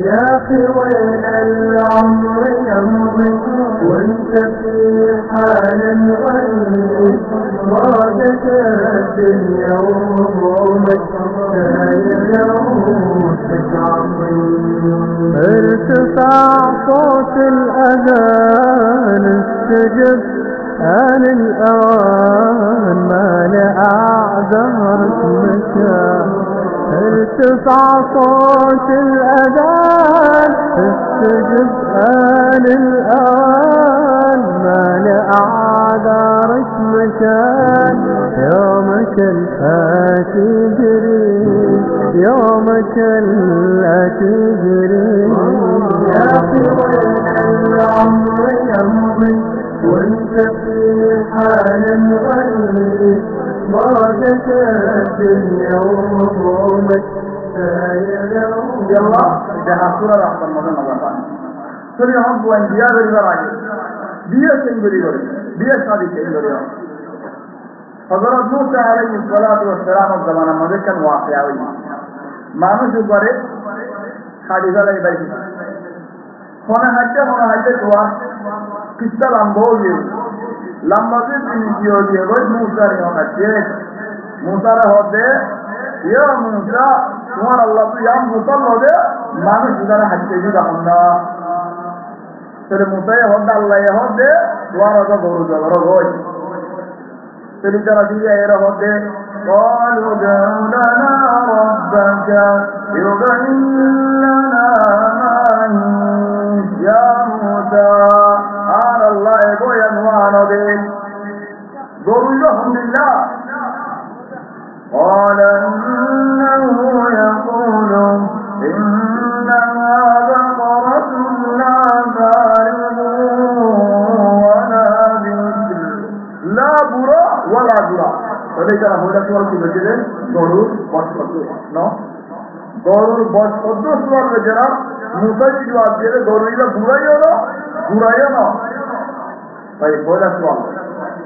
يا أخي وين العمر يمضي وانت في حال الغيب ضاقت الدنيا وهمومك ساير يومك عظيم. ارتفع صوت الأذان استجب آن الأوان ما لأعذارك مكان. ارتفع صوت الأذان استجب آن الأوان ما لأعذارك مكان. يومك الآتي قريب يومك الآتي قريب. يا أخي وين العمر يمضي وانت في حال غريب ضاقت الدنيا وهمومك ساير يومك. يلا جاء سورة رحمة الله سورة हम बुआई दिया गरीबर आगे दिया सेंगुरी गरी दिया शादी सेंगुरी हो हज़रत मूसा अलैहिस्सलातु वस्सलाम ज़माना में कन वाक़या हुई मानुष ऊपर खाड़ी वाला ही बैठी होना हट्टे हुआ कितना लंबा हो गया लंबा से दिन जियो दिया कोई मूसा नहीं होना चाहिए मूसा रहा होते ये मूसा तुम्हारा अल्लाह तो यहाँ मूसा होते मानुष इधर हट्टे जी रहना तेरे मूसा ये होता अल्लाह ये होते तुम्हारा तो गौरव जबरों होई तेरी तरह दिया ये होते قالوا ادع لنا ربك يبين لنا ما هي يا موسى قال الله يقول يا نوانو قولوا الحمد لله قال إنه يقول إنها بقرة لا فارغ ولا بكر لا برا ولا درا فلذا هذا سؤال في مجلس ضرور باشقدر نو ضرور باشقدر سؤال بجنا موسى जी जवाब दे रहे ضروري ला बुरा ही होगा बुरा ही ना भाई बोला सवाल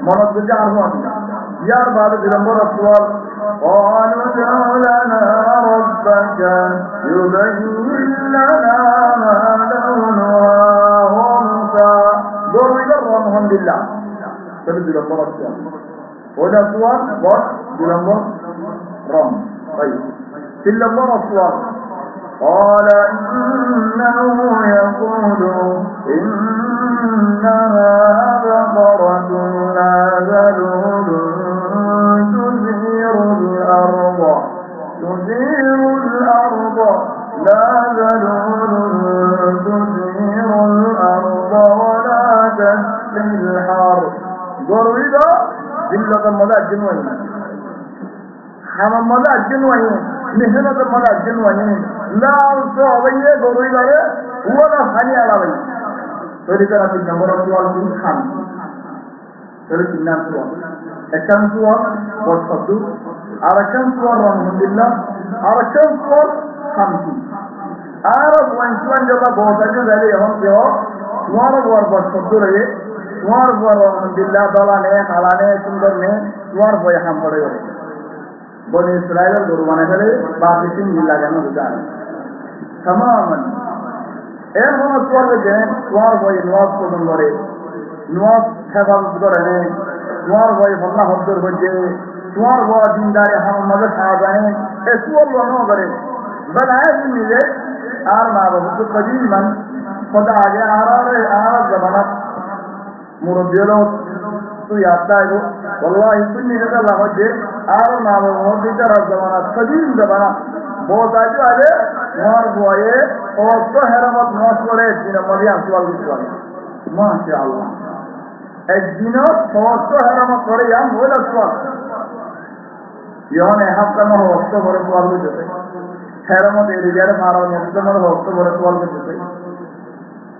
मनोज विचार हुआ यार बाद विलंबर सवाल قالوا ادع لنا ربك يبين لنا ما لونها موسى ضروري الحمد لله فلذا विलंबर सवाल ولا سؤال بس विलंबर رم طيب विलंबर सवाल قال إنه يقول إنها بقرة لا ذلول تثير الأرض لا ذلول تثير الأرض ولا تسقي الحرث ضروري ذلة المدى الجنوين حمام مدى الجنوين مهنة المدى الجنوين لا صعبية ضروري له ولا خاني على بي فلذا في النمبر السؤال في خان فلذا النام سؤال أكام سؤال والصدق أركان سؤال رحمة الله أركان سؤال خمسي أعرف وإنسان جدا بوضاجو ذلك يوم سيوه سؤال والصدق رهي سؤال رحمة الله دلانه خلانه سندرنه سؤال ويحام پڑے ہوئے بني إسرائيل الدربانة كله باقيين جيلا جانو بجار تماما إيه هنا سوار بجين سوار بوي نواز كودن بره نواز خبر بدرنه سوار بوي فلا حضر بجه سوار بوي دیندار هم مدد آزانه اسوار لونو بره بل عايز ميزه آر ما بابو قديم من خدا آگه آرار زمانه مربیلو تو یادتا ہے والله سنی کا لوجه آر ما بابو دیگر زمانه قدیم زمانه बहुत आजू आले नॉर बोए और तो हैरमत नॉस करे दिन मरियम सवाल बिचवाल माशाअल्लाह एक दिन और तो हैरमत करे याम बोला सवाल योने हफ्ता में हो तो बोले सवाल बिचते हैरमत ये दिया मारो मुफ्त में हो तो बोले सवाल बिचते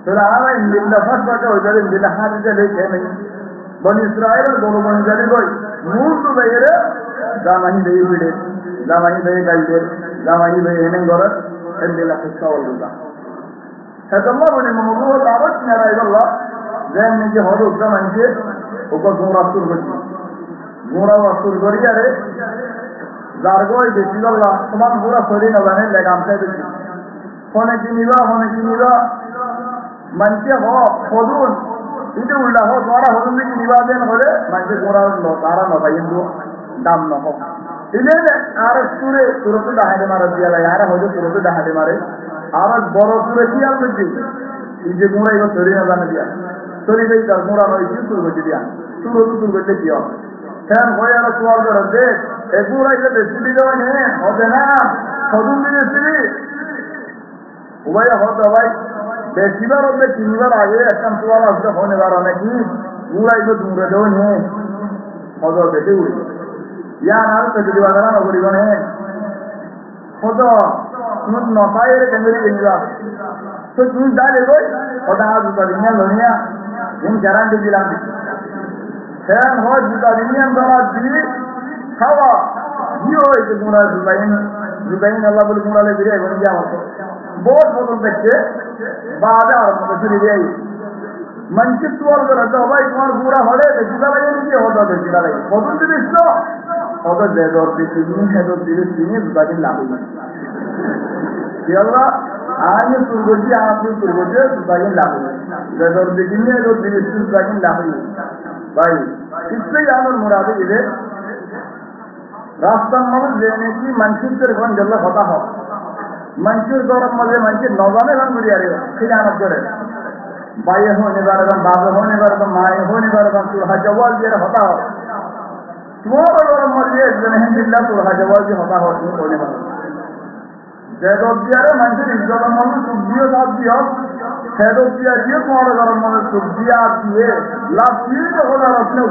तो आवा इन दिन फर्स्ट बात हो जाए इन दिन हाथ से लेके नहीं बन इस्राइल दोनों बन जाने कोई मूल तो बेरे दामही दे विडे दामही दे गाइडे दामही दे हेने गोरत endela kusawalda hadallah bani mawdu darat nara illallah zan ne hodo zaman je uko gora sur hoji gora wasur goriyare zargoy besillallah tamam gora sori na bane legam se ফোনে কিনিবা মানুষে হদুন কিন্তু উল্টা হোক তোমারা হদুন দিয়ে কিনিবা দেন হলে মানুষের গোড়া তারা নয় কিন্তু দাম নহ দিলে আর সুরতে ডাহাতে মারা দিয়া লাগে আর হয়তো সুরতে ডাহাতে মারে আর বড় সুরে কি আর বুঝছি এই যে গোড়া এবার শরীর না জানে দিয়া শরীরে তার গোড়া নয় কি শুরু করছে দিয়া শুরু করতে কি হবে ফ্যান হয়ে আর সোয়াল করে দেখ এ গোড়া এটা বেশি দিলে হবে না হদুন দিয়ে উভয় হতো ভাই বেশিবার হবে তিনবার আগে একটা সোয়াল আসতে হনে বার নাকি গুড়াইব দূরে দেও নে হজর বেশি উঠবে ইয়ান আর তো যদি বাজারা নগরী গনে হতো তুমি নশায়ের কেন্দ্রে কিনবা তো তুমি যাই কই ওটা আজ জুতা দিনিয়া লনিয়া তুমি গ্যারান্টি দিলাম ফ্যান হয় জুতা দিনিয়া দ্বারা দিবি খাওয়া কি হয়েছে তোমরা জুতাইন আল্লাহ বলে তোমরা ফিরে এখন যা হতো बहुत बदल देखते बाद चली गई मंचित रहता भाई तुम्हारा पूरा हड़े बेचीदा लगे नहीं होता बेचीदा लगे बदल दिस होता बेदर दिन लाभ आज तुर्गोजी आपने तुर्गोजे दिन लाभ बेदर दिन लाभ भाई इससे याद मुरादे इधे रास्ता मत लेने की मंचित जल्द होता हो मंचूर गौरव मजे मंचित नौजाने रंग गुड़िया रे खिलाना करे बाये होने बार बाबा होने बार माए होने बार तुरहा जवाल जे होता हो तुम्हारा गौरव मजे जनेहिल्ला तुरहा जवाल जे होता हो होने बार जैदो दिया रे मंचित इज्जत मन सुबियो साथ दियो जैदो दिया दियो तुम्हारा गौरव मन सुबिया दिए लाभ दिए तो होला रखने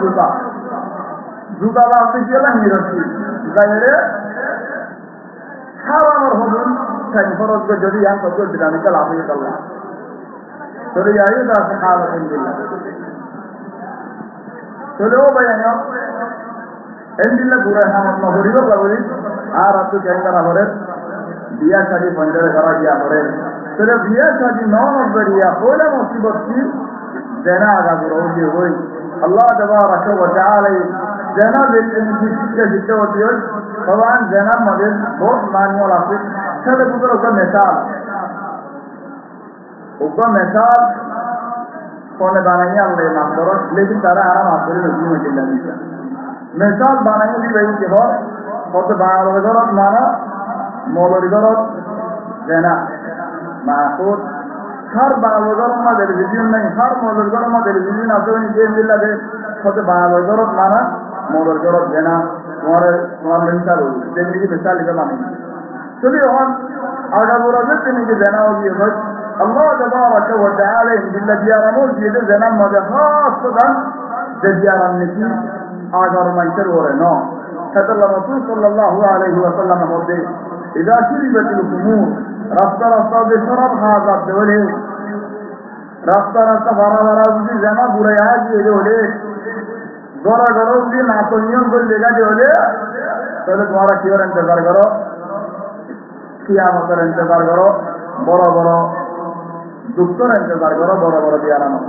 जूता लाभ दिए ला नहीं रखी गायरे খাওয়ানোর হলুন খরচ যদি আর কত দিনামিকা লাভ হয়ে গেল চলে যাই আছে খাওয়া চলেও ভাই এন্ডিল্লা ঘুরে আমার নগরীও বাবুরি আর আপনি ক্যাঙ্গারা ভরেন বিয়া শাড়ি পঞ্চায়েত করা গিয়া ভরেন চলে বিয়া শাড়ি নগরিয়া হলে মুসিবত কি জেনা আগা ঘুরে হই আল্লাহ তাবারাকা ওয়া তাআলা জেনা দেখেন জিতে হতে হয় भगवान जना मदद बहुत मानने वाला है चलो पुत्र उसका मिसाल कौन बनाएंगे अल्लाह नाम करो लेकिन तारा आराम आपको नहीं मिलेगा मिसाल बनाएंगे भी वही के बाद बहुत बार वगैरह माना मौलवी वगैरह जना मासूद हर बार वगैरह में टेलीविजन नहीं हर मौलवी वगैरह में टेलीविजन आते हुए जेल मिल लगे बहुत बार वगैरह माना मौलवी वगैरह जना तुम्हारे मिसाल होगी देने की मिसाल निकलना नहीं चलिए और आगा बुरा देने की देना होगी अल्लाह तबारक व तआला जिल्ला दियारामो जिदे देना मजे खास तन दियाराम की आगार माइटर हो रहे नो सल्लल्लाहु रसूल सल्लल्लाहु अलैहि वसल्लम होते इदा शुरिबतिल खुमूर रास्ता दे शराब खाजा देवले रास्ता बारा जी जना बुरा आज ये होले गौरा गौरव भी ना तो नियम को लेगा जो ले पहले तुम्हारा क्यों इंतजार करो क्या मतलब इंतजार करो बड़ो बड़ो दुखों इंतजार करो बड़ो बड़ो दियारा नो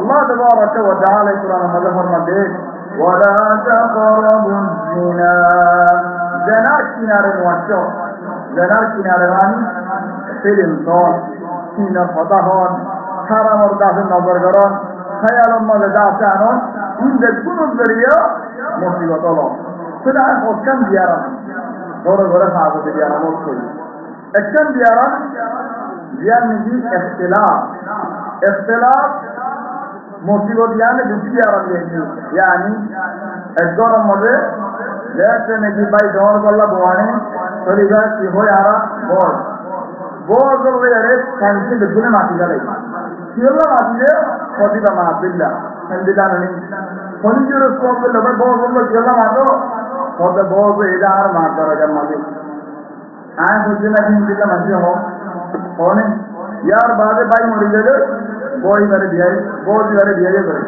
अल्लाह तबारक व तआला कुरान मज़हर में देख वला तक़रबुज़ ज़िना जना किनारे मुआशो जना किनारे वानी फिर इंसान किनार होता हो सारा मर्दा से नजर करो ख्याल में जाते आनो इन कुनो जरिया मुसीबत हलो सुना होकम दियारा घरे घरे खाबो दियारा मोसई एकम दियारा दियार निजी इख्तिलाफ मुसीबत यानी दियारा लेनी यानी একদম মধ্যে দেখতে নাকি ভাই দৌড় করলা বোয়ানি শরীরে কি হয় আর বল বল করলে আরে শান্তি দেখুন মাটি গেলে কি হলো মাটি প্রতিটা মাহফিল্লা সন্দিতা নেই ফঞ্জুর কোন লোক বল বললো কি হলো মাতো কত বল এটা আর মার দরকার মাঝে আয় বুঝতে না দিল্লা মাঝে হোক কোনে यार बादे भाई मरी गए बॉय बारे दिया बॉय बारे दिया करे